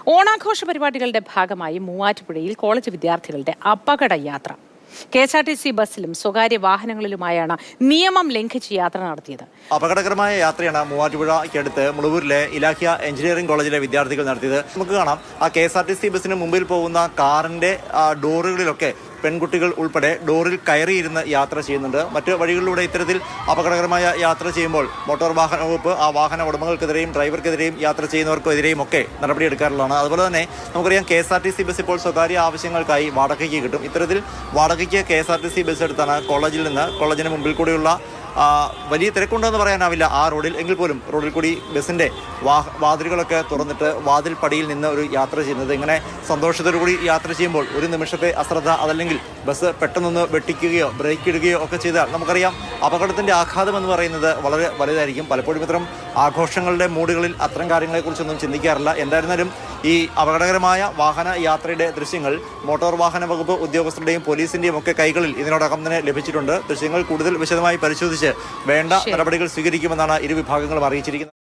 ഓണാഘോഷ പരിപാടികളുടെ ഭാഗമായി മൂവാറ്റുപുഴയിൽ കോളേജ് വിദ്യാർത്ഥികളുടെ അപകട യാത്ര. KSRTC ബസ്സിലും സ്വകാര്യ വാഹനങ്ങളിലുമായാണ് നിയമം ലംഘിച്ച് യാത്ര നടത്തിയത്. അപകടകരമായ യാത്രയാണ് മൂവാറ്റുപുഴയ്ക്കടുത്ത് മുളവൂരിലെ ഇലാഖിയ എഞ്ചിനീയറിംഗ് കോളേജിലെ വിദ്യാർത്ഥികൾ നടത്തിയത്. നമുക്ക് കാണാം, ആ KSRTC ബസ്സിന് മുമ്പിൽ പോകുന്ന കാറിന്റെ ഡോറുകളിലൊക്കെ പെൺകുട്ടികൾ ഉൾപ്പെടെ ഡോറിൽ കയറിയിരുന്ന് യാത്ര ചെയ്യുന്നുണ്ട്. മറ്റ് വഴികളിലൂടെ ഇത്തരത്തിൽ അപകടകരമായ യാത്ര ചെയ്യുമ്പോൾ മോട്ടോർ വാഹന വകുപ്പ് ആ വാഹന ഉടമകൾക്കെതിരെയും ഡ്രൈവർക്കെതിരെയും യാത്ര ചെയ്യുന്നവർക്കെതിരെയും ഒക്കെ നടപടിയെടുക്കാറുള്ളതാണ്. അതുപോലെ തന്നെ നമുക്കറിയാം, KSRTC ബസ് ഇപ്പോൾ സ്വകാര്യ ആവശ്യങ്ങൾക്കായി വാടകയ്ക്ക് കിട്ടും. ഇത്തരത്തിൽ വാടകയ്ക്ക് KSRTC ബസ് എടുത്താണ് കോളേജിന് മുമ്പിൽ കൂടിയുള്ള വലിയ തിരക്കുണ്ടെന്ന് പറയാനാവില്ല ആ റോഡിൽ. എങ്കിൽ പോലും റോഡിൽ കൂടി ബസ്സിൻ്റെ വാതിലുകളൊക്കെ തുറന്നിട്ട് വാതിൽ പടിയിൽ നിന്ന് ഒരു യാത്ര ചെയ്യുന്നത്. ഇങ്ങനെ സന്തോഷത്തോടുകൂടി യാത്ര ചെയ്യുമ്പോൾ ഒരു നിമിഷത്തെ അശ്രദ്ധ, അതല്ലെങ്കിൽ ബസ് പെട്ടെന്നൊന്ന് വെട്ടിക്കുകയോ ബ്രേക്ക് ഇടുകയോ ഒക്കെ ചെയ്താൽ നമുക്കറിയാം അപകടത്തിൻ്റെ ആഘാതം എന്ന് പറയുന്നത് വളരെ വലുതായിരിക്കും. പലപ്പോഴും ഇത്തരം ആഘോഷങ്ങളുടെ മൂടുകളിൽ അത്തരം കാര്യങ്ങളെക്കുറിച്ചൊന്നും ചിന്തിക്കാറില്ല. എന്തായിരുന്നാലും ഈ അപകടകരമായ വാഹന യാത്രയുടെ ദൃശ്യങ്ങൾ മോട്ടോർ വാഹന വകുപ്പ് ഉദ്യോഗസ്ഥരുടെയും പോലീസിൻ്റെയും ഒക്കെ കൈകളിൽ ഇതിനോടകം തന്നെ ലഭിച്ചിട്ടുണ്ട്. ദൃശ്യങ്ങൾ കൂടുതൽ വിശദമായി പരിശോധിച്ച് വേണ്ട നടപടികൾ സ്വീകരിക്കുമെന്നാണ് ഇരു വിഭാഗങ്ങളും അറിയിച്ചിരിക്കുന്നത്.